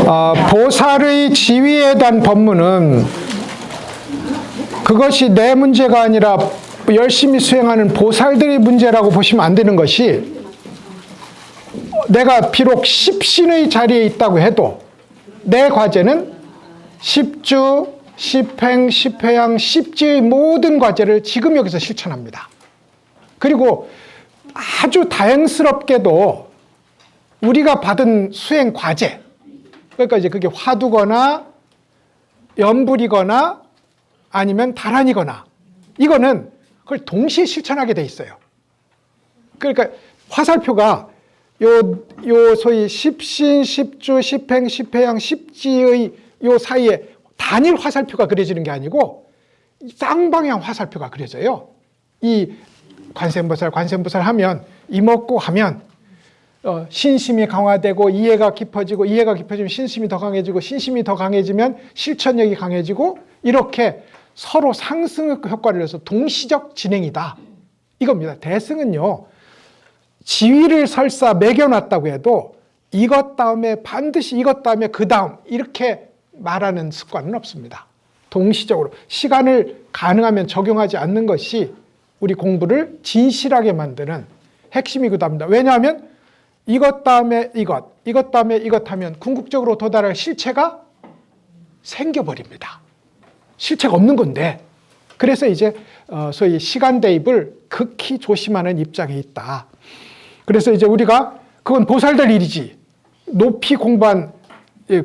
보살의 지위에 대한 법문은 그것이 내 문제가 아니라 열심히 수행하는 보살들의 문제라고 보시면 안 되는 것이, 내가 비록 십신의 자리에 있다고 해도 내 과제는 십주, 십행, 십회양, 십지의 모든 과제를 지금 여기서 실천합니다. 그리고 아주 다행스럽게도 우리가 받은 수행 과제, 그러니까 이제 그게 화두거나 연불이거나 아니면 다란이거나, 이거는 그걸 동시에 실천하게 돼 있어요. 그러니까 화살표가 요 소위 십신, 십주, 십행, 십회양, 십지의 요 사이에 단일 화살표가 그려지는 게 아니고 쌍방향 화살표가 그려져요. 이 관세음보살 하면, 이먹고 하면 신심이 강화되고 이해가 깊어지면 신심이 더 강해지고, 신심이 더 강해지면 실천력이 강해지고, 이렇게 서로 상승 효과를 내서 동시적 진행이다, 이겁니다. 대승은요, 지위를 설사 매겨놨다고 해도 이것 다음에 반드시 이것 다음에 그 다음, 이렇게 말하는 습관은 없습니다. 동시적으로 시간을 가능하면 적용하지 않는 것이 우리 공부를 진실하게 만드는 핵심이기도 합니다. 왜냐하면 이것 다음에 이것 다음에 이것 하면 궁극적으로 도달할 실체가 생겨버립니다. 실체가 없는 건데, 그래서 이제 소위 시간 대입을 극히 조심하는 입장에 있다. 그래서 이제 우리가 그건 보살들 일이지, 높이 공부한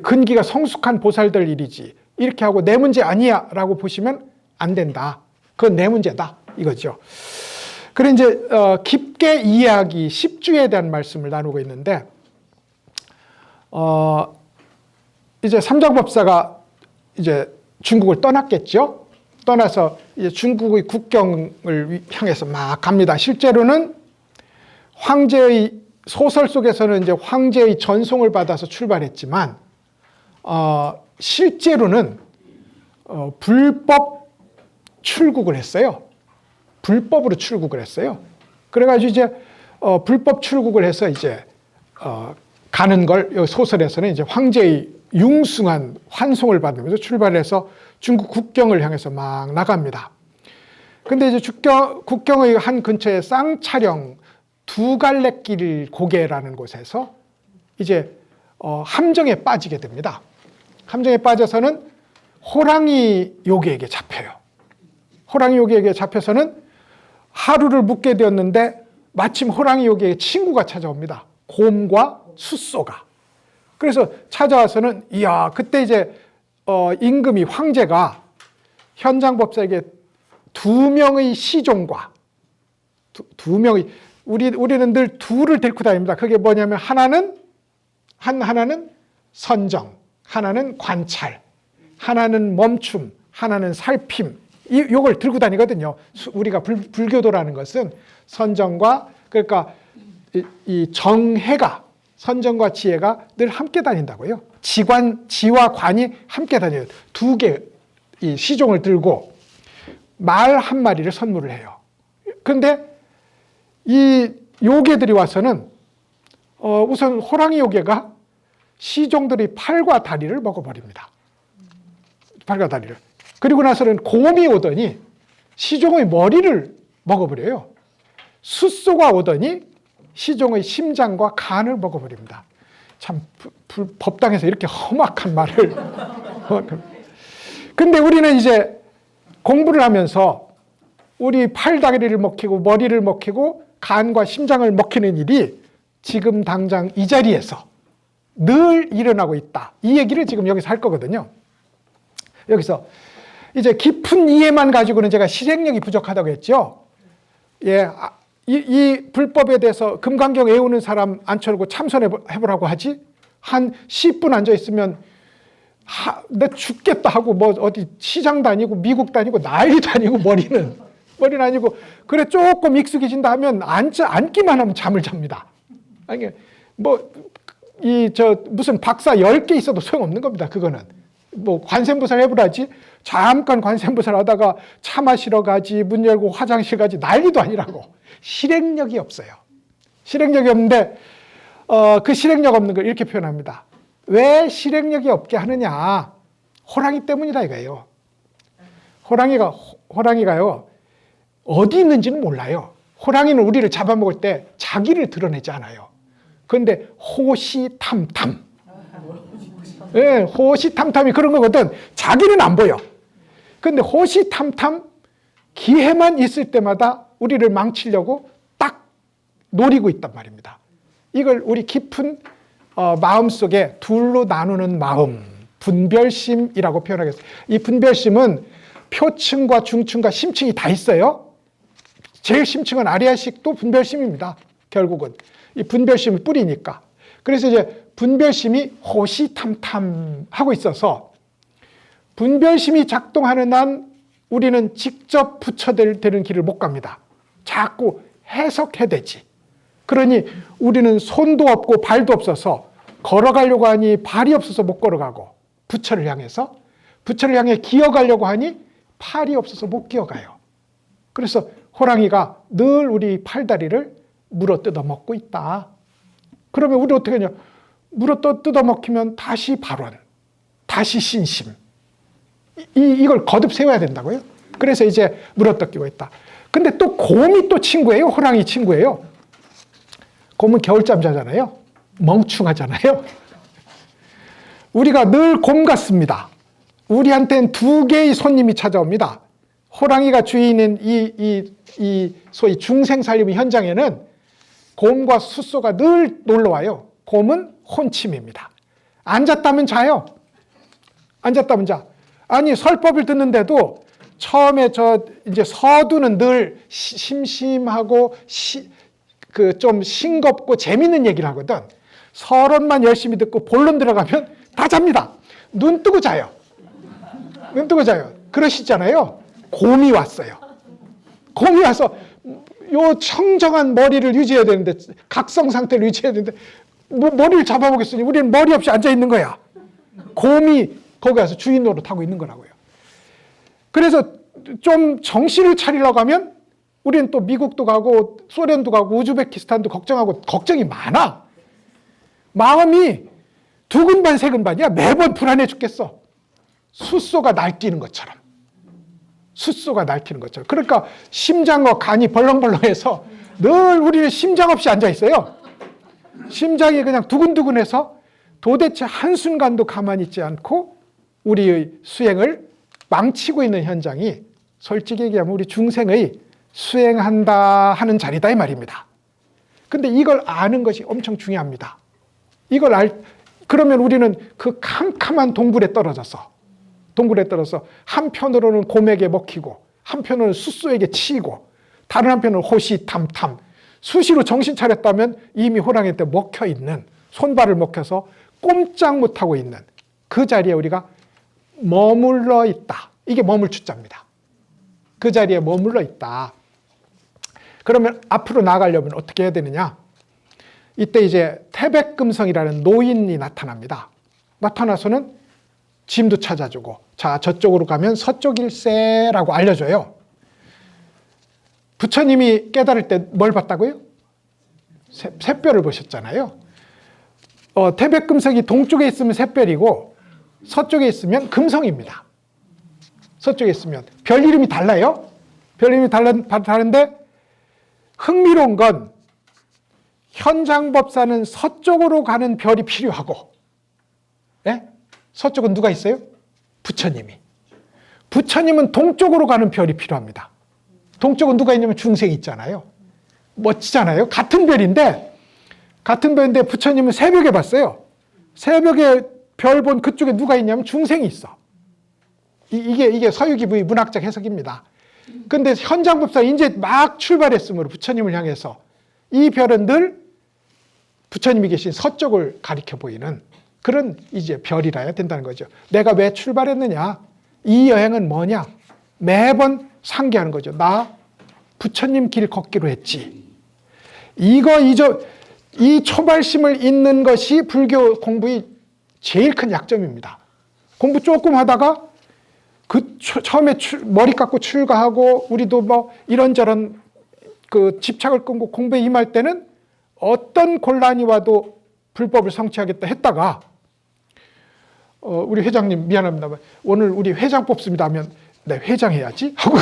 근기가 성숙한 보살들 일이지, 이렇게 하고 내 문제 아니야 라고 보시면 안 된다. 그건 내 문제다, 이거죠. 그래 이제 깊게 이해하기 십주에 대한 말씀을 나누고 있는데, 이제 삼장법사가 이제 중국을 떠났겠죠. 떠나서 이제 중국의 국경을 향해서 막 갑니다. 실제로는 황제의 소설 속에서는 이제 황제의 전송을 받아서 출발했지만, 실제로는 불법 출국을 했어요. 불법으로 출국을 했어요. 그래가지고 이제 불법 출국을 해서 이제 가는 걸 소설에서는 이제 황제의 융숭한 환송을 받으면서 출발해서 중국 국경을 향해서 막 나갑니다. 근데 이제 국경의 한 근처에 쌍차령 두 갈래길 고개라는 곳에서 이제 함정에 빠지게 됩니다. 함정에 빠져서는 호랑이 요괴에게 잡혀요. 호랑이 요괴에게 잡혀서는 하루를 묵게 되었는데, 마침 호랑이 요괴의 친구가 찾아옵니다. 곰과 숫소가. 그래서 찾아와서는, 이야, 그때 이제 임금이, 황제가 현장법사에게 두 명의 시종과 두 명의, 우리는 늘 둘을 데리고 다닙니다. 그게 뭐냐면 하나는 선정, 하나는 관찰, 하나는 멈춤, 하나는 살핌, 요걸 들고 다니거든요. 우리가 불교도라는 것은 선정과, 그러니까 이 정해가, 선정과 지혜가 늘 함께 다닌다고요. 지와 관이 함께 다녀요. 두 개 이 시종을 들고 말 한 마리를 선물을 해요. 그런데 이 요괴들이 와서는 우선 호랑이 요괴가 시종들의 팔과 다리를 먹어버립니다. 팔과 다리를. 그리고 나서는 곰이 오더니 시종의 머리를 먹어버려요. 숫소가 오더니 시종의 심장과 간을 먹어버립니다. 참 법당에서 이렇게 험악한 말을. 근데 우리는 이제 공부를 하면서 우리 팔다리를 먹히고 머리를 먹히고 간과 심장을 먹히는 일이 지금 당장 이 자리에서 늘 일어나고 있다, 이 얘기를 지금 여기서 할 거거든요. 여기서 이제 깊은 이해만 가지고는 제가 실행력이 부족하다고 했죠. 예, 이 불법에 대해서 금강경 외우는 사람 앉혀놓고 참선해보라고 하지, 한 10분 앉아있으면 나 죽겠다 하고 뭐 어디 시장 다니고 미국 다니고 난리 다니고 머리는 아니고, 그래 조금 익숙해진다 하면 앉기만 하면 잠을 잡니다. 아니 뭐 무슨 박사 10개 있어도 소용없는 겁니다. 그거는 뭐 관세음보살 해보라지, 잠깐 관세음보살 하다가 차 마시러 가지, 문 열고 화장실 가지, 난리도 아니라고. 실행력이 없어요. 실행력이 없는데 그 실행력 없는 걸 이렇게 표현합니다. 왜 실행력이 없게 하느냐? 호랑이 때문이다 이거예요. 호랑이가요, 어디 있는지는 몰라요. 호랑이는 우리를 잡아먹을 때 자기를 드러내지 않아요. 그런데 호시탐탐. 네, 호시탐탐이 그런 거거든. 자기는 안 보여. 그런데 호시탐탐 기회만 있을 때마다 우리를 망치려고 딱 노리고 있단 말입니다. 이걸 우리 깊은 마음속에 둘로 나누는 마음, 분별심이라고 표현하겠습니다. 이 분별심은 표층과 중층과 심층이 다 있어요. 제일 심층은 아리아식도 분별심입니다. 결국은 이 분별심을 뿌리니까. 그래서 이제 분별심이 호시탐탐하고 있어서 분별심이 작동하는 한 우리는 직접 부처되는 길을 못 갑니다. 자꾸 해석해대지. 그러니 우리는 손도 없고 발도 없어서 걸어가려고 하니 발이 없어서 못 걸어가고, 부처를 향해서 부처를 향해 기어가려고 하니 팔이 없어서 못 기어가요. 그래서 호랑이가 늘 우리 팔다리를 물어 뜯어 먹고 있다. 그러면 우리 어떻게 하냐? 물어 뜯어 먹히면 다시 발원, 다시 신심. 이걸 거듭 세워야 된다고요. 그래서 이제 물어 뜯기고 있다. 근데 또 곰이 또 친구예요. 호랑이 친구예요. 곰은 겨울잠 자잖아요. 멍충하잖아요. 우리가 늘 곰 같습니다. 우리한테는 두 개의 손님이 찾아옵니다. 호랑이가 주인인 이 소위 중생살림 현장에는 곰과 숫소가 늘 놀러와요. 곰은 혼침입니다. 앉았다면 자요. 앉았다면 자. 아니, 설법을 듣는데도 처음에 이제 서두는 늘 심심하고 좀 싱겁고 재밌는 얘기를 하거든. 서론만 열심히 듣고 본론 들어가면 다 잡니다. 눈 뜨고 자요. 눈 뜨고 자요. 그러시잖아요. 곰이 왔어요. 곰이 와서 요 청정한 머리를 유지해야 되는데, 각성 상태를 유지해야 되는데, 머리를 잡아보겠으니 우리는 머리 없이 앉아 있는 거야. 곰이 거기 가서 주인 노릇하고 있는 거라고요. 그래서 좀 정신을 차리려고 하면 우리는 또 미국도 가고 소련도 가고 우즈베키스탄도 걱정하고 걱정이 많아. 마음이 두근반 세근반이야. 매번 불안해 죽겠어. 숫소가 날뛰는 것처럼. 숫소가 날뛰는 것처럼. 그러니까 심장과 간이 벌렁벌렁해서 늘 우리는 심장 없이 앉아 있어요. 심장이 그냥 두근두근해서 도대체 한순간도 가만히 있지 않고 우리의 수행을 망치고 있는 현장이 솔직히 얘기하면 우리 중생의 수행한다 하는 자리다 이 말입니다. 근데 이걸 아는 것이 엄청 중요합니다. 그러면 우리는 그 캄캄한 동굴에 떨어져서 한편으로는 곰에게 먹히고 한편으로는 숫소에게 치이고 다른 한편으로는 호시탐탐 수시로 정신 차렸다면 이미 호랑이한테 먹혀있는, 손발을 먹혀서 꼼짝 못하고 있는 그 자리에 우리가 머물러 있다. 이게 머물주자입니다. 그 자리에 머물러 있다. 그러면 앞으로 나가려면 어떻게 해야 되느냐? 이때 이제 태백금성이라는 노인이 나타납니다. 나타나서는 짐도 찾아주고, 자, 저쪽으로 가면 서쪽일세라고 알려줘요. 부처님이 깨달을 때 뭘 봤다고요? 샛별을 보셨잖아요. 태백금성이 동쪽에 있으면 샛별이고 서쪽에 있으면 금성입니다. 서쪽에 있으면 별 이름이 달라요. 별 이름이 다른데 흥미로운 건 현장법사는 서쪽으로 가는 별이 필요하고, 예? 서쪽은 누가 있어요? 부처님이. 부처님은 동쪽으로 가는 별이 필요합니다. 동쪽은 누가 있냐면 중생이 있잖아요. 멋지잖아요. 같은 별인데 부처님은 새벽에 봤어요. 새벽에 별 본 그쪽에 누가 있냐면 중생이 있어. 이게 서유기부의 문학적 해석입니다. 근데 현장법사 이제 막 출발했으므로 부처님을 향해서 이 별은 늘 부처님이 계신 서쪽을 가리켜 보이는 그런 이제 별이라야 된다는 거죠. 내가 왜 출발했느냐? 이 여행은 뭐냐? 매번 상기하는 거죠. 나 부처님 길 걷기로 했지. 이 초발심을 잇는 것이 불교 공부의 제일 큰 약점입니다. 공부 조금 하다가 처음에 머리 깎고 출가하고 우리도 뭐 이런저런 그 집착을 끊고 공부에 임할 때는 어떤 곤란이 와도 불법을 성취하겠다 했다가 우리 회장님 미안합니다만 오늘 우리 회장 뽑습니다 하면 네, 회장해야지 하고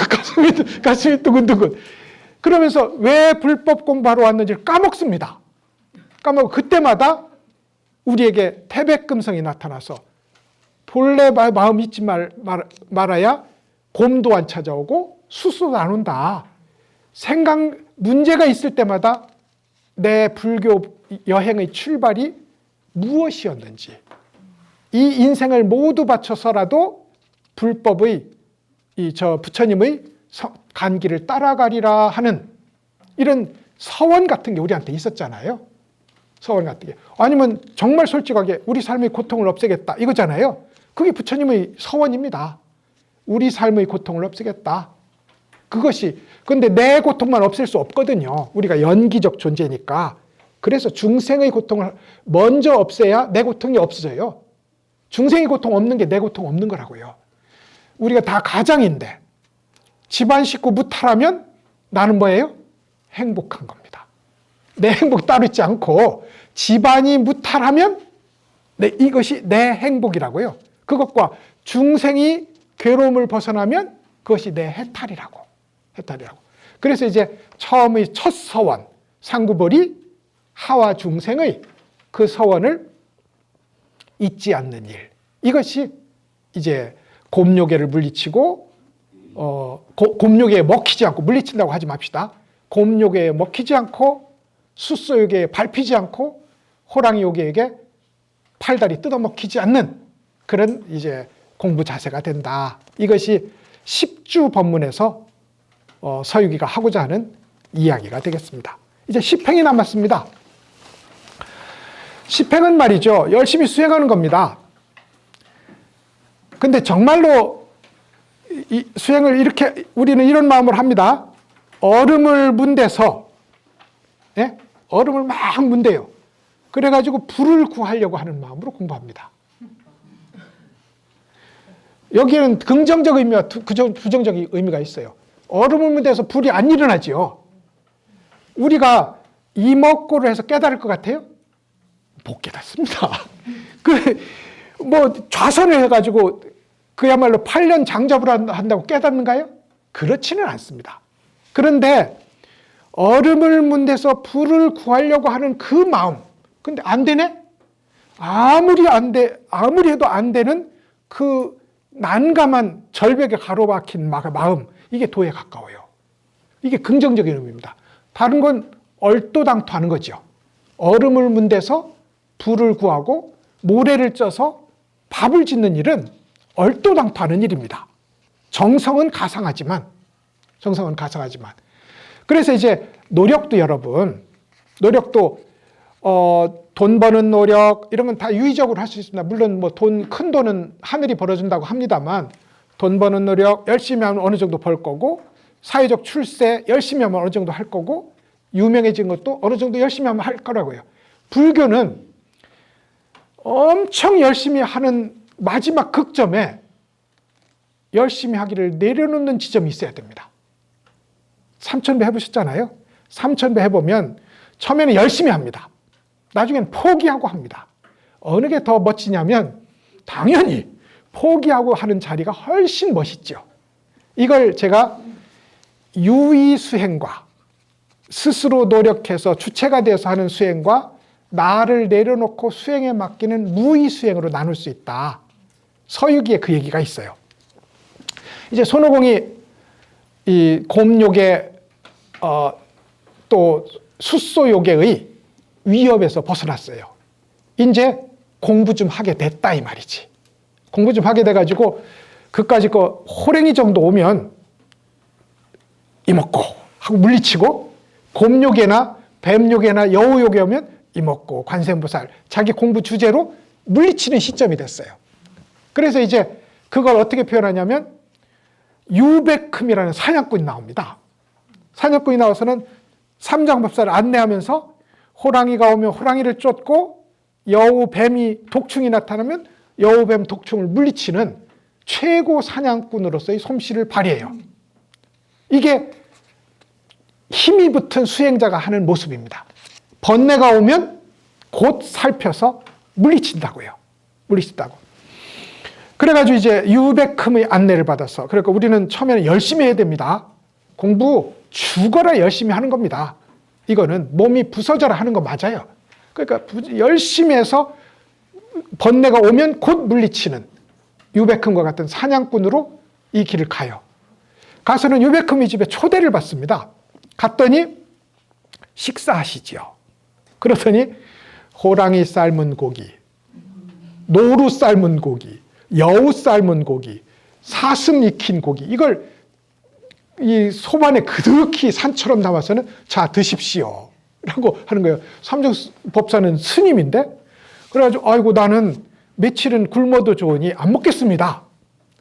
가슴이 두근두근. 그러면서 왜 불법 공부하러 왔는지를 까먹습니다. 까먹고 그때마다 우리에게 태백금성이 나타나서 본래 마음 잊지 말아야 곰도 안 찾아오고 수소도 안 온다. 문제가 있을 때마다 내 불교 여행의 출발이 무엇이었는지, 이 인생을 모두 바쳐서라도 불법의 부처님의 간기를 따라가리라 하는 이런 서원 같은 게 우리한테 있었잖아요. 서원 같은 게. 아니면 정말 솔직하게 우리 삶의 고통을 없애겠다 이거잖아요. 그게 부처님의 서원입니다. 우리 삶의 고통을 없애겠다. 그것이, 근데 내 고통만 없앨 수 없거든요. 우리가 연기적 존재니까. 그래서 중생의 고통을 먼저 없애야 내 고통이 없어져요. 중생의 고통 없는 게 내 고통 없는 거라고요. 우리가 다 가장인데 집안 식구 무탈하면 나는 뭐예요? 행복한 겁니다. 내 행복 따로 있지 않고 집안이 무탈하면 이것이 내 행복이라고요. 그것과 중생이 괴로움을 벗어나면 그것이 내 해탈이라고. 그래서 이제 처음의 첫 서원, 상구벌이 하와 중생의 그 서원을 잊지 않는 일. 이것이 이제 곰요괴를 물리치고, 곰요괴에 먹히지 않고, 물리친다고 하지 맙시다. 곰요괴에 먹히지 않고, 숫소요괴에 밟히지 않고, 호랑이 요괴에게 팔다리 뜯어먹히지 않는 그런 이제 공부 자세가 된다. 이것이 십주 법문에서 서유기가 하고자 하는 이야기가 되겠습니다. 이제 십행이 남았습니다. 십행은 말이죠. 열심히 수행하는 겁니다. 근데 정말로 이 수행을 이렇게 우리는 이런 마음을 합니다. 얼음을 문대서, 예? 얼음을 막 문대요. 그래가지고 불을 구하려고 하는 마음으로 공부합니다. 여기에는 긍정적 의미와 부정적 의미가 있어요. 얼음을 문대서 불이 안 일어나지요. 우리가 이먹고를 해서 깨달을 것 같아요? 못 깨닫습니다. 좌선을 해가지고 그야말로 8년 장잡을 한다고 깨닫는가요? 그렇지는 않습니다. 그런데 얼음을 문대서 불을 구하려고 하는 그 마음, 근데 안 되네? 아무리 해도 안 되는 그 난감한 절벽에 가로막힌 마음, 이게 도에 가까워요. 이게 긍정적인 의미입니다. 다른 건 얼토당토하는 거죠. 얼음을 문대서 불을 구하고 모래를 쪄서 밥을 짓는 일은 얼토당토하는 일입니다. 정성은 가상하지만. 그래서 이제 노력도 여러분, 돈 버는 노력, 이런 건 다 유의적으로 할 수 있습니다. 물론 큰 돈은 하늘이 벌어준다고 합니다만, 돈 버는 노력, 열심히 하면 어느 정도 벌 거고, 사회적 출세, 열심히 하면 어느 정도 할 거고, 유명해진 것도 어느 정도 열심히 하면 할 거라고요. 불교는 엄청 열심히 하는 마지막 극점에 열심히 하기를 내려놓는 지점이 있어야 됩니다. 3000배 해보셨잖아요. 3000배 해보면 처음에는 열심히 합니다. 나중엔 포기하고 합니다. 어느 게 더 멋지냐면 당연히 포기하고 하는 자리가 훨씬 멋있죠. 이걸 제가 유의수행과 스스로 노력해서 주체가 되어서 하는 수행과 나를 내려놓고 수행에 맡기는 무의수행으로 나눌 수 있다. 서유기에 그 얘기가 있어요. 이제 손오공이 이 곰요괴 또 숫소요괴의 위협에서 벗어났어요. 이제 공부 좀 하게 됐다 이 말이지. 공부 좀 하게 돼가지고 그까짓 거 호랭이 정도 오면 이먹고 하고 물리치고, 곰요괴나 뱀요괴나 여우요괴 오면 이먹고 관세음보살 자기 공부 주제로 물리치는 시점이 됐어요. 그래서 이제 그걸 어떻게 표현하냐면 유백흠이라는 사냥꾼이 나옵니다. 사냥꾼이 나와서는 삼장법사를 안내하면서 호랑이가 오면 호랑이를 쫓고 여우, 뱀이, 독충이 나타나면 여우, 뱀, 독충을 물리치는 최고 사냥꾼으로서의 솜씨를 발휘해요. 이게 힘이 붙은 수행자가 하는 모습입니다. 번뇌가 오면 곧 살펴서 물리친다고요. 물리친다고. 그래가지고 이제 유백흠의 안내를 받았어. 그러니까 우리는 처음에는 열심히 해야 됩니다. 공부 죽어라 열심히 하는 겁니다. 이거는 몸이 부서져라 하는 거 맞아요. 그러니까 열심히 해서 번뇌가 오면 곧 물리치는 유백흠과 같은 사냥꾼으로 이 길을 가요. 가서는 유백흠의 집에 초대를 받습니다. 갔더니 식사하시지요. 그러더니 호랑이 삶은 고기, 노루 삶은 고기, 여우 삶은 고기, 사슴 익힌 고기, 이걸 이 소반에 그득히 산처럼 담아서는 자 드십시오 라고 하는 거예요. 삼중법사는 스님인데, 그래가지고 아이고 나는 며칠은 굶어도 좋으니 안 먹겠습니다.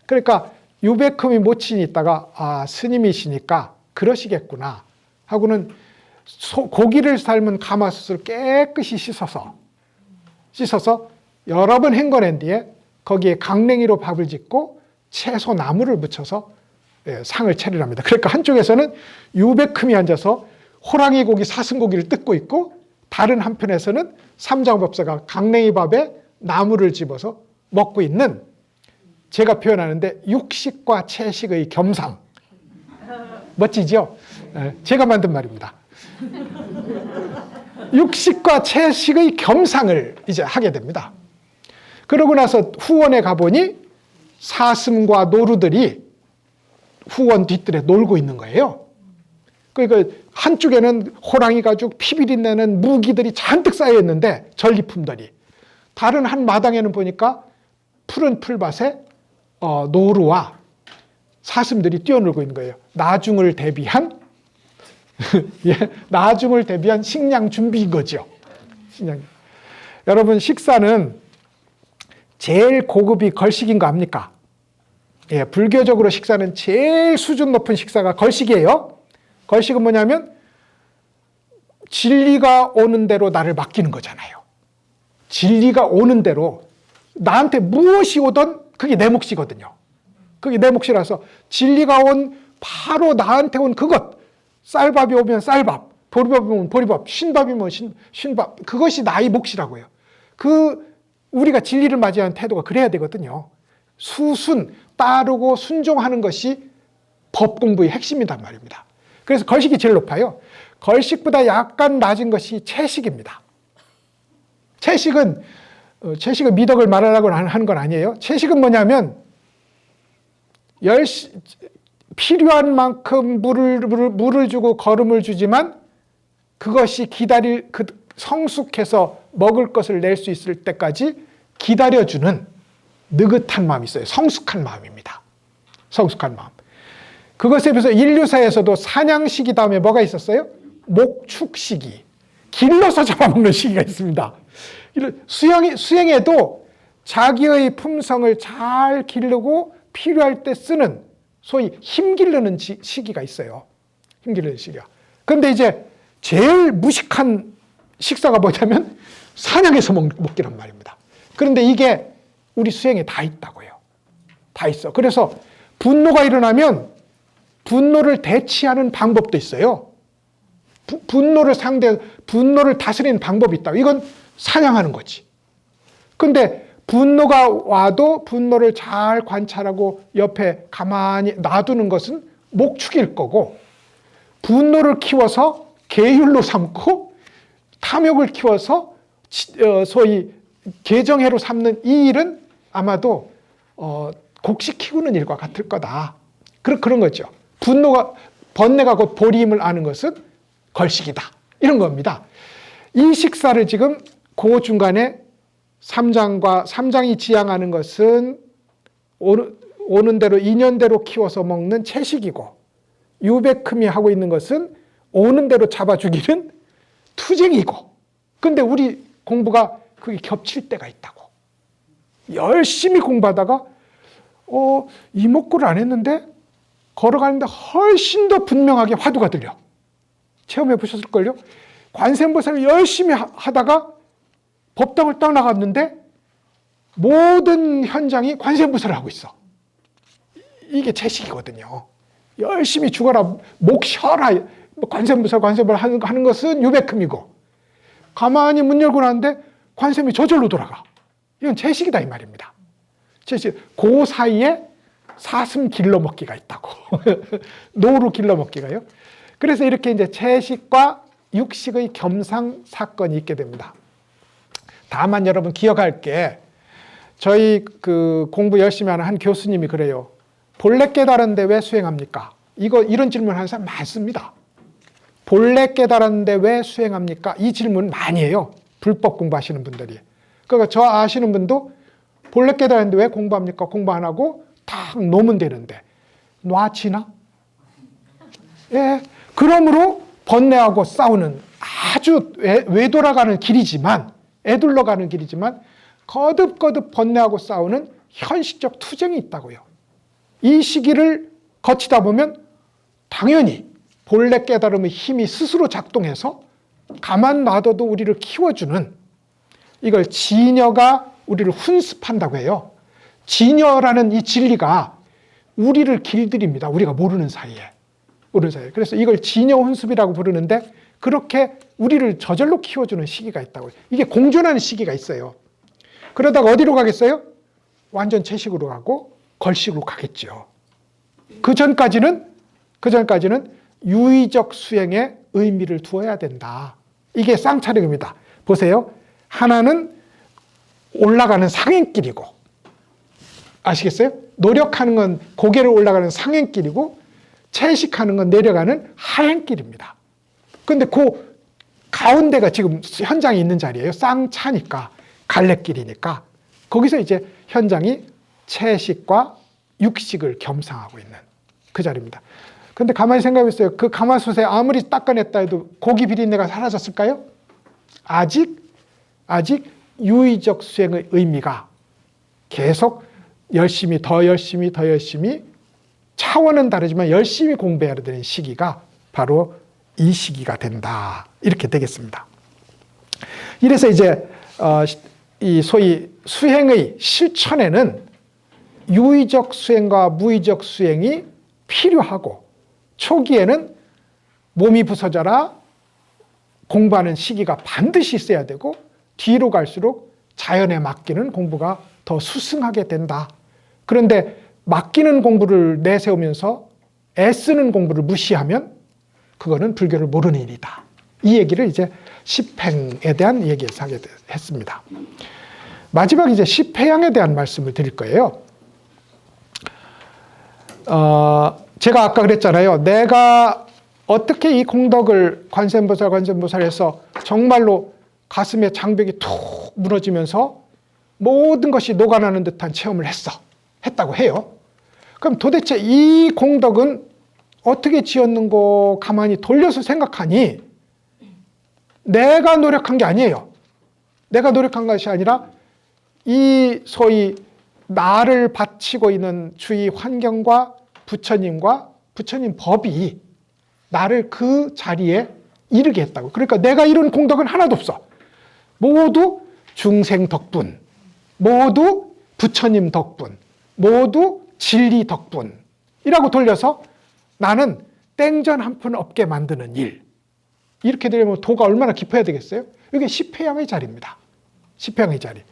그러니까 유백흠이 모친이 있다가 아 스님이시니까 그러시겠구나 하고는 고기를 삶은 가마솥을 깨끗이 씻어서 여러 번 헹궈낸 뒤에 거기에 강냉이로 밥을 짓고 채소 나물을 묻혀서 상을 차리랍니다. 그러니까 한쪽에서는 유백흠이 앉아서 호랑이 고기, 사슴 고기를 뜯고 있고, 다른 한편에서는 삼장법사가 강냉이 밥에 나물을 집어서 먹고 있는, 제가 표현하는데 육식과 채식의 겸상. 멋지죠? 제가 만든 말입니다. 육식과 채식의 겸상을 이제 하게 됩니다. 그러고 나서 후원에 가보니 사슴과 노루들이 후원 뒤뜰에 놀고 있는 거예요. 그러니까 한쪽에는 호랑이 가죽 피비린내는 무기들이 잔뜩 쌓여 있는데, 전리품들이. 다른 한 마당에는 보니까 푸른 풀밭에 노루와 사슴들이 뛰어놀고 있는 거예요. 나중을 대비한 나중을 대비한 식량 준비인 거죠. 식량. 여러분, 식사는 제일 고급이 걸식인 거 압니까? 예, 불교적으로 식사는 제일 수준 높은 식사가 걸식이에요. 걸식은 뭐냐면 진리가 오는 대로 나를 맡기는 거잖아요. 진리가 오는 대로 나한테 무엇이 오든 그게 내 몫이거든요. 그게 내 몫이라서 진리가 온 바로 나한테 온 그것, 쌀밥이 오면 쌀밥, 보리밥이 오면 보리밥, 쉰밥이면 쉰밥, 그것이 나의 몫이라고요. 우리가 진리를 맞이하는 태도가 그래야 되거든요. 수순, 따르고 순종하는 것이 법 공부의 핵심이란 말입니다. 그래서 걸식이 제일 높아요. 걸식보다 약간 낮은 것이 채식입니다. 채식은 미덕을 말하려고 하는 건 아니에요. 채식은 뭐냐면 필요한 만큼 물을 주고 거름을 주지만 그것이 성숙해서 먹을 것을 낼 수 있을 때까지 기다려주는 느긋한 마음이 있어요. 성숙한 마음입니다. 성숙한 마음. 그것에 비해서 인류사에서도 사냥시기 다음에 뭐가 있었어요? 목축시기. 길러서 잡아먹는 시기가 있습니다. 수행에도 자기의 품성을 잘 기르고 필요할 때 쓰는 소위 힘 기르는 시기가 있어요. 힘 기르는 시기가. 그런데 이제 제일 무식한 식사가 뭐냐면 사냥해서 먹기란 말입니다. 그런데 이게 우리 수행에 다 있다고요. 다 있어. 그래서 분노가 일어나면 분노를 대치하는 방법도 있어요. 분노를 다스리는 방법이 있다고. 이건 사냥하는 거지. 근데 분노가 와도 분노를 잘 관찰하고 옆에 가만히 놔두는 것은 목축일 거고, 분노를 키워서 계율로 삼고 탐욕을 키워서 소위 계정해로 삼는 이 일은 아마도 곡식 키우는 일과 같을 거다. 그런 거죠. 번뇌가 곧 보리임을 아는 것은 걸식이다. 이런 겁니다. 이 식사를 지금 그 중간에 삼장이 지향하는 것은 오는 대로 인연대로 키워서 먹는 채식이고, 유백흠이 하고 있는 것은 오는 대로 잡아 죽이는 투쟁이고, 근데 우리 공부가 그게 겹칠 때가 있다고. 열심히 공부하다가 이목구를 안 했는데 걸어가는데 훨씬 더 분명하게 화두가 들려. 체험해 보셨을걸요? 관세음보살을 열심히 하다가 법당을 딱 나갔는데 모든 현장이 관세음보살을 하고 있어. 이게 채식이거든요. 열심히 죽어라, 목 쉬어라, 관세음보살 하는 것은 유백흠이고, 가만히 문 열고 나는데 관세음이 저절로 돌아가. 이건 채식이다 이 말입니다. 그 사이에 사슴 길러먹기가 있다고. 노루 길러먹기가요. 그래서 이렇게 이제 채식과 육식의 겸상 사건이 있게 됩니다. 다만 여러분 기억할 게 저희 그 공부 열심히 하는 한 교수님이 그래요. 본래 깨달았는데 왜 수행합니까? 이런 질문 하는 사람 많습니다. 본래 깨달았는데 왜 수행합니까? 이 질문 많이 해요. 불법 공부하시는 분들이. 그러니까 저 아시는 분도 본래 깨달았는데 왜 공부합니까? 공부 안 하고 딱 놓으면 되는데 놔치나? 예. 그러므로 번뇌하고 싸우는 아주 외돌아가는 길이지만 애둘러 가는 길이지만 거듭거듭 번뇌하고 싸우는 현실적 투쟁이 있다고요. 이 시기를 거치다 보면 당연히 본래 깨달음의 힘이 스스로 작동해서 가만 놔둬도 우리를 키워주는 이걸 진여가 우리를 훈습한다고 해요. 진여라는 이 진리가 우리를 길들입니다. 우리가 모르는 사이에. 그래서 이걸 진여 훈습이라고 부르는데 그렇게 우리를 저절로 키워주는 시기가 있다고요. 이게 공존하는 시기가 있어요. 그러다가 어디로 가겠어요? 완전 채식으로 가고 걸식으로 가겠죠. 그 전까지는 유의적 수행에 의미를 두어야 된다. 이게 쌍차력입니다. 보세요. 하나는 올라가는 상행길이고, 아시겠어요? 노력하는 건 고개를 올라가는 상행길이고, 채식하는 건 내려가는 하행길입니다. 근데 그 가운데가 지금 현장이 있는 자리예요. 쌍차니까, 갈래길이니까. 거기서 이제 현장이 채식과 육식을 겸상하고 있는 그 자리입니다. 근데 가만히 생각해보세요. 그 가마솥에 아무리 닦아냈다 해도 고기 비린내가 사라졌을까요? 아직 유의적 수행의 의미가 계속 더 열심히 차원은 다르지만 열심히 공부해야 되는 시기가 바로 이 시기가 된다. 이렇게 되겠습니다. 이래서 이제 이 소위 수행의 실천에는 유의적 수행과 무의적 수행이 필요하고 초기에는 몸이 부서져라 공부하는 시기가 반드시 있어야 되고 뒤로 갈수록 자연에 맡기는 공부가 더 수승하게 된다. 그런데 맡기는 공부를 내세우면서 애쓰는 공부를 무시하면 그거는 불교를 모르는 일이다. 이 얘기를 이제 십행에 대한 얘기에서 하게 했습니다. 마지막 이제 십회양에 대한 말씀을 드릴 거예요. 제가 아까 그랬잖아요. 내가 어떻게 이 공덕을 관세음보살에서 정말로 가슴에 장벽이 툭 무너지면서 모든 것이 녹아나는 듯한 체험을 했다고 해요. 그럼 도대체 이 공덕은 어떻게 지었는고 가만히 돌려서 생각하니 내가 노력한 게 아니에요. 내가 노력한 것이 아니라 이 소위 나를 바치고 있는 주위 환경과 부처님과 부처님 법이 나를 그 자리에 이르게 했다고. 그러니까 내가 이룬 공덕은 하나도 없어. 모두 중생 덕분, 모두 부처님 덕분, 모두 진리 덕분이라고 돌려서 나는 땡전 한 푼 없게 만드는 일. 이렇게 되려면 도가 얼마나 깊어야 되겠어요? 이게 십회양의 자리입니다. 십회양의 자리.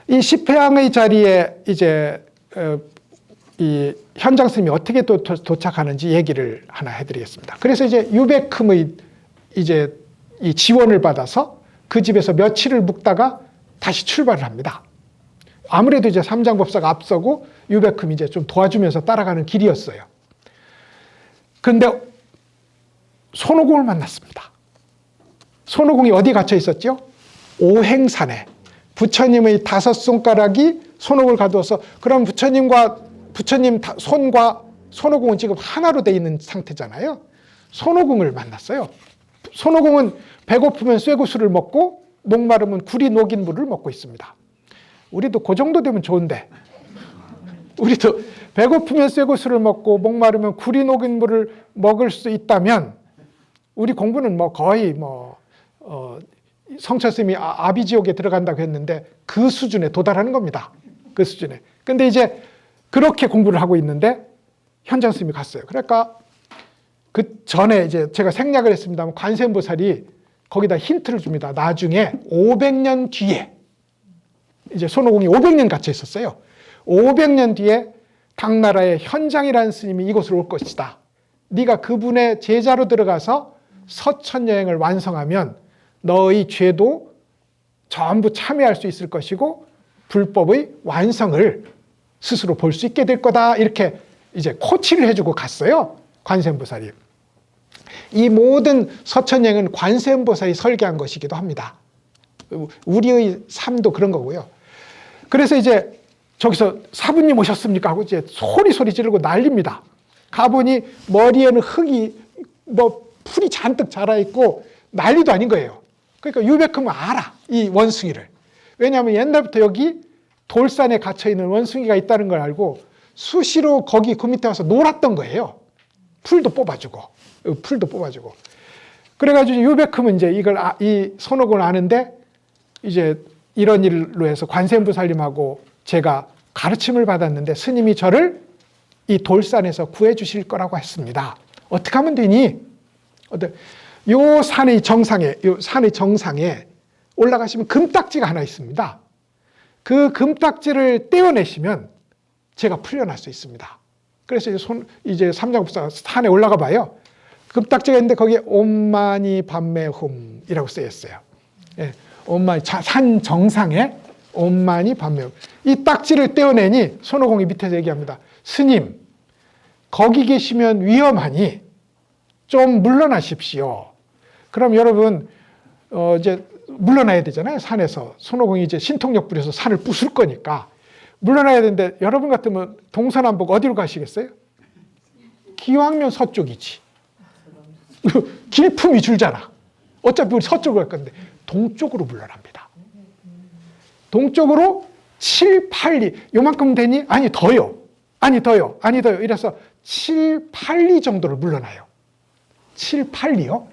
이 십회양의 자리에 이제 이 현장 스님이 어떻게 도착하는지 얘기를 하나 해드리겠습니다. 그래서 이제 유백흠의 이제 이 지원을 받아서 그 집에서 며칠을 묵다가 다시 출발을 합니다. 아무래도 이제 삼장법사가 앞서고 유백흠이 이제 좀 도와주면서 따라가는 길이었어요. 그런데 손오공을 만났습니다. 손오공이 어디 갇혀 있었죠? 오행산에. 부처님의 5손가락이 손옥을 가두어서 그럼 부처님 손과 손오공은 지금 하나로 되어 있는 상태잖아요. 손오공을 만났어요. 손오공은 배고프면 쇠구슬을 먹고 목마르면 굴이 녹인 물을 먹고 있습니다. 우리도 그 정도 되면 좋은데 우리도 배고프면 쇠구슬을 먹고 목마르면 굴이 녹인 물을 먹을 수 있다면 우리 공부는 뭐 거의 성철스님이 아비지옥에 들어간다고 했는데 그 수준에 도달하는 겁니다. 그 수준에. 근데 이제 그렇게 공부를 하고 있는데 현장 스님이 갔어요. 그러니까 그 전에 이제 제가 생략을 했습니다만 관세음보살이 거기다 힌트를 줍니다. 나중에 500년 뒤에 이제 손오공이 500년 갇혀 있었어요. 500년 뒤에 당나라의 현장이라는 스님이 이곳으로 올 것이다. 네가 그분의 제자로 들어가서 서천여행을 완성하면 너의 죄도 전부 참여할 수 있을 것이고 불법의 완성을 스스로 볼 수 있게 될 거다. 이렇게 이제 코치를 해주고 갔어요. 관세음보살이. 이 모든 서천여행은 관세음보살이 설계한 것이기도 합니다. 우리의 삶도 그런 거고요. 그래서 이제 저기서 사부님 오셨습니까? 하고 이제 소리 지르고 난립니다. 가보니 머리에는 흙이 풀이 잔뜩 자라있고 난리도 아닌 거예요. 그러니까 유백흠은 알아, 이 원숭이를. 왜냐하면 옛날부터 여기 돌산에 갇혀있는 원숭이가 있다는 걸 알고 수시로 거기 그 밑에 와서 놀았던 거예요. 풀도 뽑아주고. 그래가지고 유백흠은 이제 이 손오공을 아는데 이제 이런 일로 해서 관세음보살님하고 제가 가르침을 받았는데 스님이 저를 이 돌산에서 구해 주실 거라고 했습니다. 어떻게 하면 되니? 요 산의 정상에 올라가시면 금딱지가 하나 있습니다. 그 금딱지를 떼어내시면 제가 풀려날 수 있습니다. 그래서 이제 삼장법사가 산에 올라가 봐요. 금딱지가 있는데 거기에 옴마니 밤매훔이라고 쓰였어요. 예, 산 정상에 옴마니 밤매훔. 이 딱지를 떼어내니 손오공이 밑에서 얘기합니다. 스님, 거기 계시면 위험하니 좀 물러나십시오. 그럼 여러분 이제 물러나야 되잖아요. 산에서. 손오공이 이제 신통력 부려서 산을 부술 거니까 물러나야 되는데 여러분 같으면 동서남북 어디로 가시겠어요? 기왕이면 서쪽이지. 길품이 줄잖아. 어차피 우리 서쪽으로 갈 건데 동쪽으로 물러납니다. 동쪽으로 7, 8리. 요만큼 되니? 아니 더요. 이래서 7, 8리 정도를 물러나요. 7, 8리요.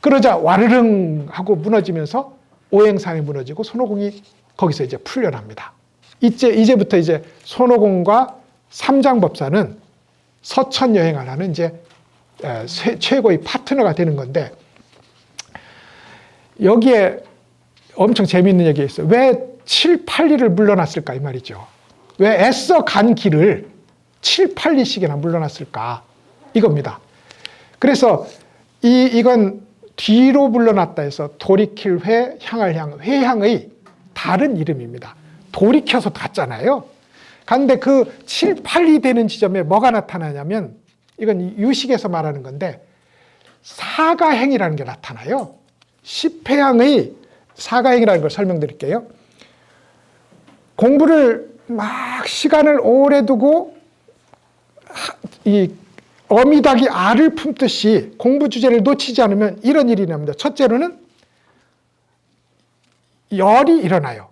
그러자 와르릉 하고 무너지면서 오행산이 무너지고 손오공이 거기서 이제 풀려납니다. 이제부터 이제 손오공과 삼장법사는 서천 여행을 하는 이제 최고의 파트너가 되는 건데 여기에 엄청 재미있는 얘기가 있어요. 왜 7, 8리를 물러났을까 이 말이죠. 왜 애써 간 길을 7, 8리씩이나 물러났을까 이겁니다. 그래서 이건 뒤로 물러났다 해서 돌이킬 회, 향할 향, 회향의 다른 이름입니다. 돌이켜서 갔잖아요. 그런데 그 7, 8리 되는 지점에 뭐가 나타나냐면 이건 유식에서 말하는 건데 사가행이라는 게 나타나요. 10회향의 사가행이라는 걸 설명드릴게요. 공부를 막 시간을 오래 두고 이 어미닭이 알을 품듯이 공부 주제를 놓치지 않으면 이런 일이 납니다. 첫째로는 열이 일어나요.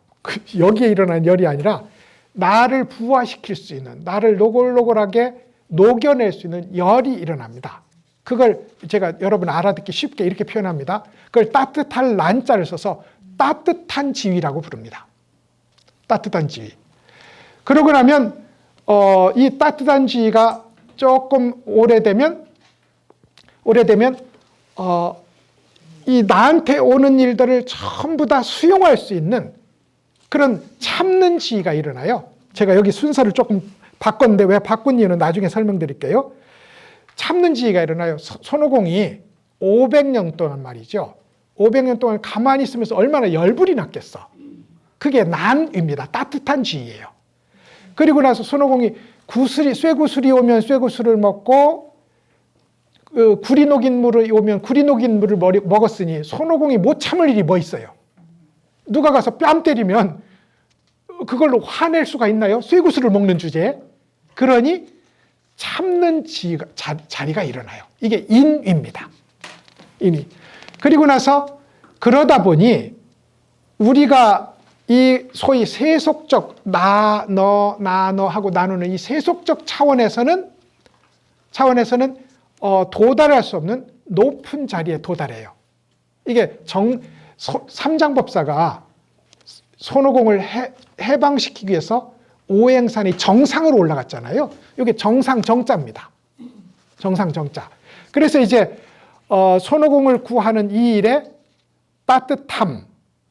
여기에 일어나는 열이 아니라 나를 부화시킬 수 있는, 나를 노골노골하게 녹여낼 수 있는 열이 일어납니다. 그걸 제가 여러분 알아듣기 쉽게 이렇게 표현합니다. 그걸 따뜻할 란자를 써서 따뜻한 지위라고 부릅니다. 따뜻한 지위. 그러고 나면 이 따뜻한 지위가 조금 오래되면 이 나한테 오는 일들을 전부 다 수용할 수 있는 그런 참는 지위가 일어나요. 제가 여기 순서를 조금 바꿨는데 왜 바꾼 이유는 나중에 설명드릴게요. 참는 지위가 일어나요. 손오공이 500년 동안 말이죠. 500년 동안 가만히 있으면서 얼마나 열불이 났겠어. 그게 난입니다. 따뜻한 지위예요. 그리고 나서 손오공이 쇠구슬이 오면 쇠구슬을 먹고 구리 녹인 물이 오면 구리 녹인 물을 먹었으니 손오공이 못 참을 일이 뭐 있어요. 누가 가서 뺨 때리면 그걸로 화낼 수가 있나요? 쇠구슬을 먹는 주제에. 그러니 참는 자리가 일어나요. 이게 인입니다. 인이. 그리고 나서 그러다 보니 우리가 이 소위 세속적 나, 너 하고 나누는 이 세속적 차원에서는 도달할 수 없는 높은 자리에 도달해요. 이게 삼장법사가 손오공을 해방시키기 위해서 오행산이 정상으로 올라갔잖아요. 이게 정상정자입니다. 정상정자. 그래서 이제 손오공을 구하는 이 일에 따뜻함,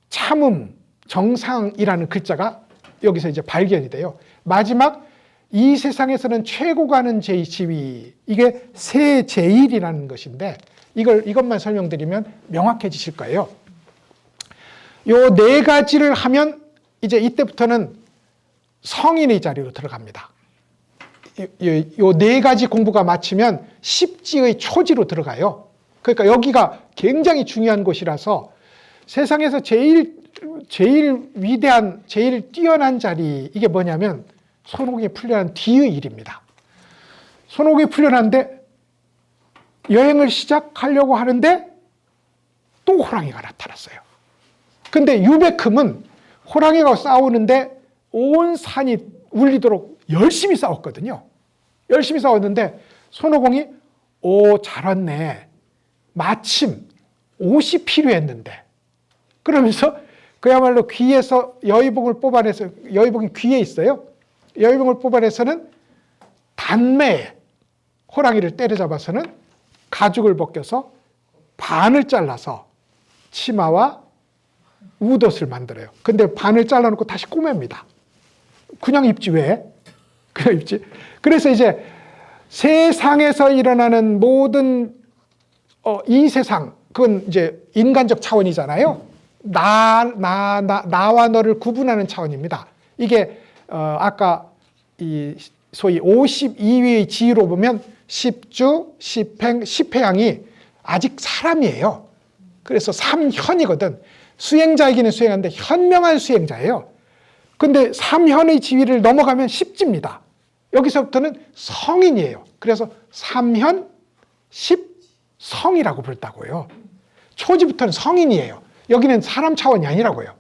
참음, 정상이라는 글자가 여기서 이제 발견이 돼요. 마지막 이 세상에서는 최고가 하는 지위, 이게 세제일이라는 것인데 이것만 설명드리면 명확해지실 거예요. 요 네 가지를 하면 이제 이때부터는 성인의 자리로 들어갑니다. 요 네 가지 공부가 마치면 십지의 초지로 들어가요. 그러니까 여기가 굉장히 중요한 곳이라서 세상에서 제일 위대한, 제일 뛰어난 자리, 이게 뭐냐면 손오공이 풀려난 뒤의 일입니다. 손오공이 풀려났는데 여행을 시작하려고 하는데 또 호랑이가 나타났어요. 근데 유베큼은 호랑이가 싸우는데 온 산이 울리도록 열심히 싸웠거든요. 열심히 싸웠는데 손오공이 잘 왔네. 마침 옷이 필요했는데, 그러면서 그야말로 귀에서 여의봉을 뽑아내서, 여의봉이 귀에 있어요. 여의봉을 뽑아내서는 단매에 호랑이를 때려잡아서는 가죽을 벗겨서 반을 잘라서 치마와 웃옷을 만들어요. 근데 반을 잘라놓고 다시 꼬맵니다. 그냥 입지 왜? 그냥 입지. 그래서 이제 세상에서 일어나는 모든 이 세상, 그건 이제 인간적 차원이잖아요. 나와 너를 구분하는 차원입니다. 이게 아까 이 소위 52위의 지위로 보면 십주, 십행, 십회양이 아직 사람이에요. 그래서 삼현이거든. 수행자이기는 수행하는데 현명한 수행자예요. 근데 삼현의 지위를 넘어가면 십지입니다. 여기서부터는 성인이에요. 그래서 삼현, 십성이라고 부른다고요. 초지부터는 성인이에요. 여기는 사람 차원이 아니라고요.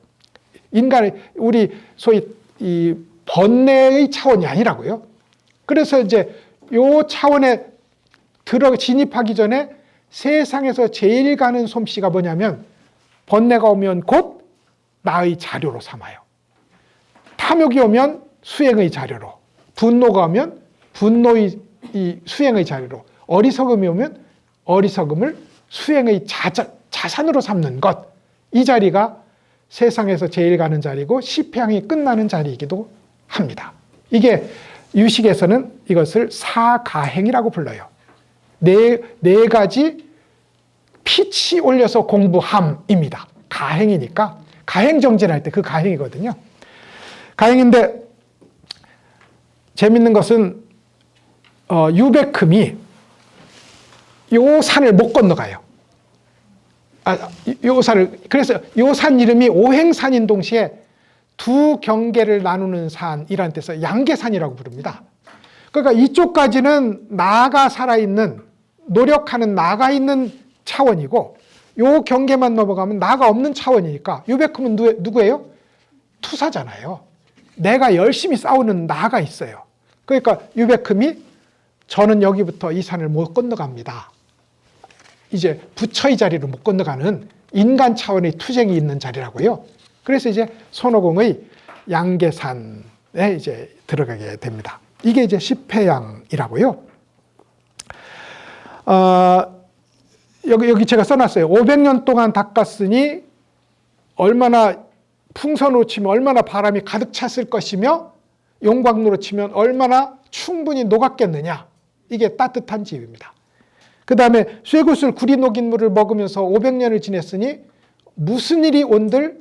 인간의, 우리 소위 이 번뇌의 차원이 아니라고요. 그래서 이제 요 차원에 진입하기 전에 세상에서 제일 가는 솜씨가 뭐냐면, 번뇌가 오면 곧 나의 자료로 삼아요. 탐욕이 오면 수행의 자료로, 분노가 오면 분노의 수행의 자료로, 어리석음이 오면 어리석음을 수행의 자산으로 삼는 것, 이 자리가 세상에서 제일 가는 자리고 십향이 끝나는 자리이기도 합니다. 이게 유식에서는 이것을 사가행이라고 불러요. 네 가지 피치 올려서 공부함입니다. 가행이니까 가행정진을 할 때 그 가행이거든요. 가행인데 재밌는 것은 유베큼이 요 산을 못 건너가요. 요 산을, 그래서 요 산 이름이 오행산인 동시에 두 경계를 나누는 산이라는 뜻에서 양계산이라고 부릅니다. 그러니까 이쪽까지는 나가 살아있는, 노력하는 나가 있는 차원이고, 요 경계만 넘어가면 나가 없는 차원이니까, 유베큼은 누구예요? 투사잖아요. 내가 열심히 싸우는 나가 있어요. 그러니까 유베큼이 저는 여기부터 이 산을 못 건너갑니다. 이제 부처의 자리를 못 건너가는 인간 차원의 투쟁이 있는 자리라고요. 그래서 이제 손오공의 양계산에 이제 들어가게 됩니다. 이게 이제 십회양이라고요. 여기 제가 써놨어요. 500년 동안 닦았으니 얼마나 풍선으로 치면 얼마나 바람이 가득 찼을 것이며, 용광로로 치면 얼마나 충분히 녹았겠느냐. 이게 따뜻한 지위입니다. 그 다음에 쇠구슬 구리 녹인 물을 먹으면서 500년을 지냈으니 무슨 일이 온들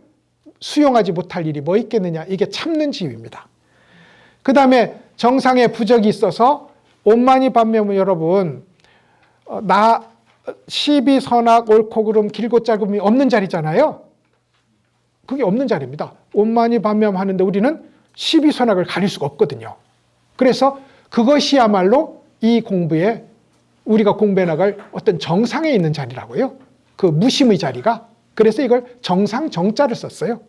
수용하지 못할 일이 뭐 있겠느냐. 이게 참는 지위입니다. 그 다음에 정상에 부적이 있어서 온만이 반면은 여러분, 시비, 선악, 옳고 그름, 길고 짧음이 없는 자리잖아요. 그게 없는 자리입니다. 온만이 반면하는데 우리는 시비, 선악을 가릴 수가 없거든요. 그래서 그것이야말로 이 공부에, 우리가 공부해 나갈 어떤 정상에 있는 자리라고요. 그 무심의 자리가. 그래서 이걸 정상, 정자를 썼어요.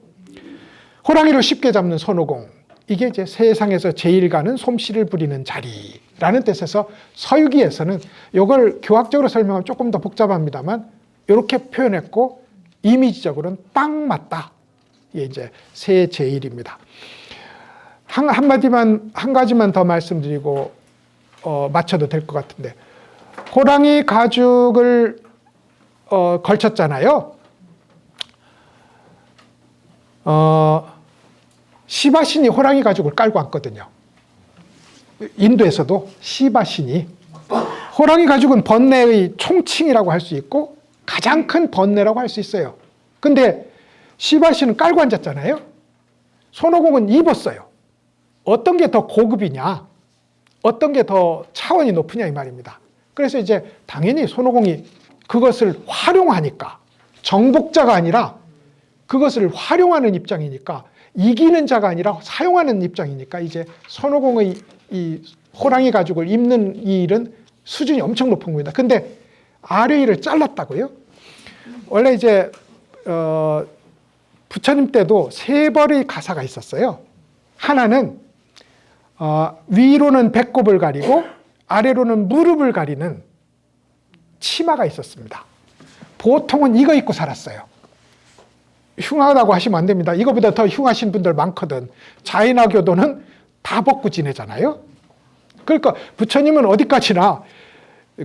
호랑이를 쉽게 잡는 손오공, 이게 이제 세상에서 제일 가는 솜씨를 부리는 자리라는 뜻에서 서유기에서는 이걸 교학적으로 설명하면 조금 더 복잡합니다만 이렇게 표현했고, 이미지적으로는 딱 맞다. 이게 이제 세제일입니다. 한 가지만 더 말씀드리고 마쳐도 될 것 같은데, 호랑이 가죽을 걸쳤잖아요. 시바신이 호랑이 가죽을 깔고 왔거든요. 인도에서도 시바신이. 호랑이 가죽은 번뇌의 총칭이라고 할 수 있고 가장 큰 번뇌라고 할 수 있어요. 근데 시바신은 깔고 앉았잖아요. 손오공은 입었어요. 어떤 게 더 고급이냐, 어떤 게 더 차원이 높으냐 이 말입니다. 그래서 이제 당연히 손오공이 그것을 활용하니까, 정복자가 아니라 그것을 활용하는 입장이니까, 이기는 자가 아니라 사용하는 입장이니까 이제 손오공의 이 호랑이 가죽을 입는 이 일은 수준이 엄청 높은 겁니다. 근데 아뢰이를 잘랐다고요? 원래 이제 부처님 때도 세 벌의 가사가 있었어요. 하나는 위로는 배꼽을 가리고 아래로는 무릎을 가리는 치마가 있었습니다. 보통은 이거 입고 살았어요. 흉하다고 하시면 안 됩니다. 이거보다 더 흉하신 분들 많거든. 자인화교도는 다 벗고 지내잖아요. 그러니까 부처님은 어디까지나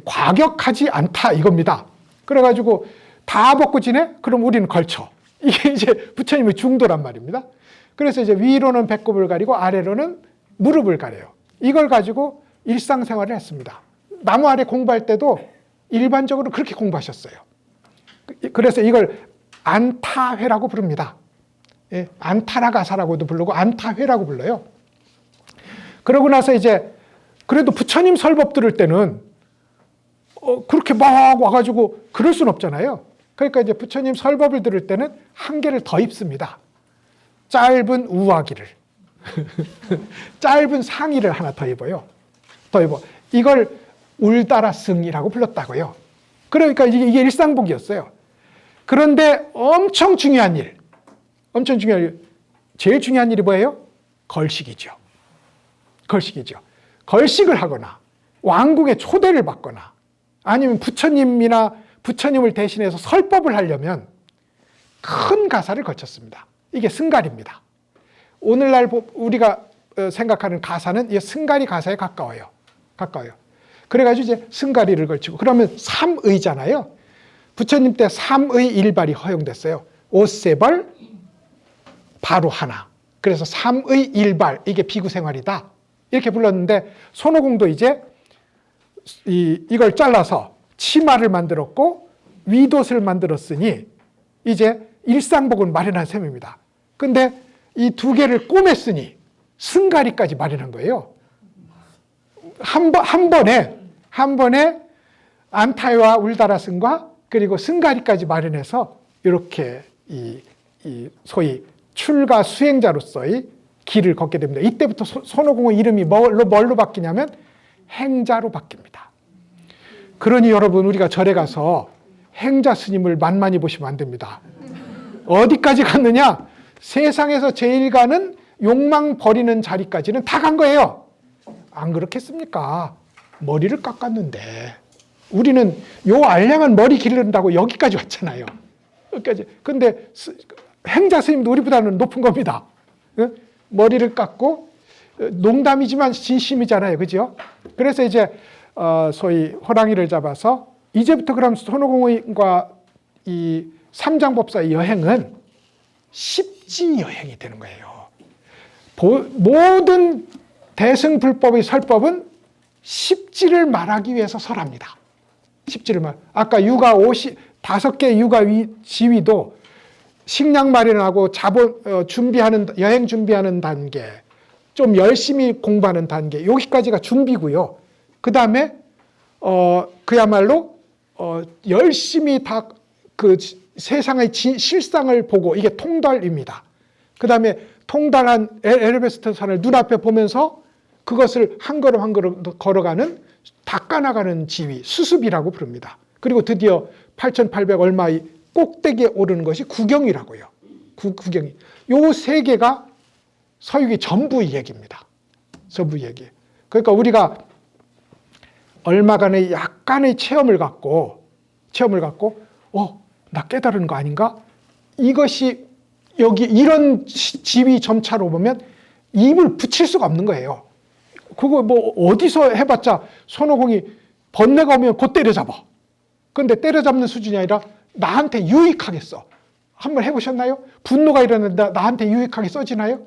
과격하지 않다 이겁니다. 그래가지고 다 벗고 지내? 그럼 우리는 걸쳐. 이게 이제 부처님의 중도란 말입니다. 그래서 이제 위로는 배꼽을 가리고 아래로는 무릎을 가려요. 이걸 가지고 일상생활을 했습니다. 나무 아래 공부할 때도 일반적으로 그렇게 공부하셨어요. 그래서 이걸 안타회라고 부릅니다. 예, 안타라가사라고도 부르고 안타회라고 불러요. 그러고 나서 이제 그래도 부처님 설법 들을 때는 그렇게 막 와가지고 그럴 순 없잖아요. 그러니까 이제 부처님 설법을 들을 때는 한 개를 더 입습니다. 짧은 우아기를. 짧은 상의를 하나 더 입어요. 더 입어. 이걸 울다라승이라고 불렀다고요. 그러니까 이게 일상복이었어요. 그런데 엄청 중요한 일, 제일 중요한 일이 뭐예요? 걸식이죠. 걸식을 하거나 왕궁에 초대를 받거나 아니면 부처님이나 부처님을 대신해서 설법을 하려면 큰 가사를 거쳤습니다. 이게 승갈입니다. 오늘날 우리가 생각하는 가사는 이 승갈이 가사에 가까워요. 그래가지고 이제 승갈이를 걸치고 그러면 삼의잖아요. 부처님 때 삼의 일발이 허용됐어요. 옷세벌, 바로 하나. 그래서 삼의 일발, 이게 비구 생활이다. 이렇게 불렀는데 손오공도 이제 이걸 잘라서 치마를 만들었고 윗옷을 만들었으니 이제 일상복을 마련한 셈입니다. 근데 이 두 개를 꼬맸으니 승가리까지 마련한 거예요. 한 번에 안타와 울다라승과 그리고 승가리까지 마련해서 이렇게 이 소위 출가 수행자로서의 길을 걷게 됩니다. 이때부터 손오공의 이름이 뭘로 바뀌냐면 행자로 바뀝니다. 그러니 여러분 우리가 절에 가서 행자 스님을 만만히 보시면 안 됩니다. 어디까지 갔느냐? 세상에서 제일 가는 욕망 버리는 자리까지는 다 간 거예요. 안 그렇겠습니까? 머리를 깎았는데 우리는 요 알량한 머리 기른다고 여기까지 왔잖아요. 근데 행자 스님도 우리보다는 높은 겁니다. 머리를 깎고 농담이지만 진심이잖아요. 그죠? 그래서 이제 소위 호랑이를 잡아서 이제부터 그럼 손오공과 이 삼장법사의 여행은 십지 여행이 되는 거예요. 모든 대승불법의 설법은 십지를 말하기 위해서 설합니다. 십지를 아까 육아 5개 육아 지위도 식량 마련하고 자본 여행 준비하는 단계, 좀 열심히 공부하는 단계, 여기까지가 준비고요. 그 다음에 그야말로 열심히 다 그 세상의 실상을 보고 이게 통달입니다. 그 다음에 통달한 에베레스트 산을 눈앞에 보면서 그것을 한 걸음 한 걸음 걸어가는 닦아나가는 지위, 수습이라고 부릅니다. 그리고 드디어 8,800 얼마의 꼭대기에 오르는 것이 구경이라고요. 구경이. 요 세 개가 서유기 전부의 얘기입니다. 전부 얘기. 그러니까 우리가 얼마간의 약간의 체험을 갖고 나 깨달은 거 아닌가? 이것이 여기 이런 지위 점차로 보면 입을 붙일 수가 없는 거예요. 그거 뭐 어디서 해봤자 손오공이 번뇌가 오면 곧 때려잡아. 근데 때려잡는 수준이 아니라 나한테 유익하겠어. 한번 해보셨나요? 분노가 일어난다. 나한테 유익하게 써지나요?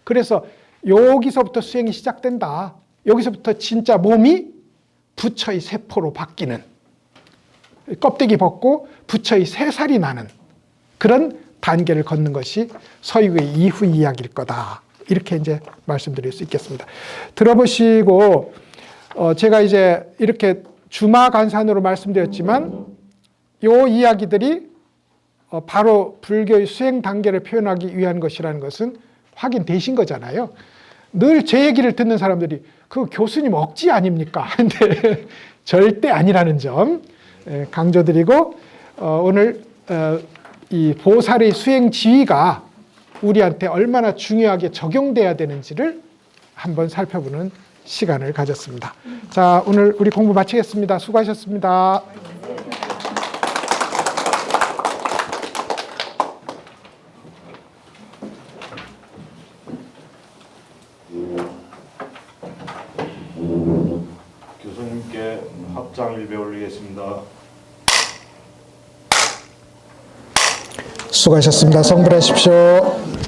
그래서 여기서부터 수행이 시작된다. 여기서부터 진짜 몸이 부처의 세포로 바뀌는, 껍데기 벗고 부처의 새살이 나는 그런 단계를 걷는 것이 서유의 이후 이야기일 거다. 이렇게 이제 말씀드릴 수 있겠습니다. 들어보시고 제가 이제 이렇게 주마간산으로 말씀드렸지만 이 이야기들이 바로 불교의 수행 단계를 표현하기 위한 것이라는 것은 확인되신 거잖아요. 늘 제 얘기를 듣는 사람들이 그 교수님 억지 아닙니까? 근데 절대 아니라는 점 강조드리고 오늘 이 보살의 수행 지위가 우리한테 얼마나 중요하게 적용돼야 되는지를 한번 살펴보는 시간을 가졌습니다. 자, 오늘 우리 공부 마치겠습니다. 수고하셨습니다. 교수님께 합장 일배 올리겠습니다. 수고하셨습니다. 성불하십시오.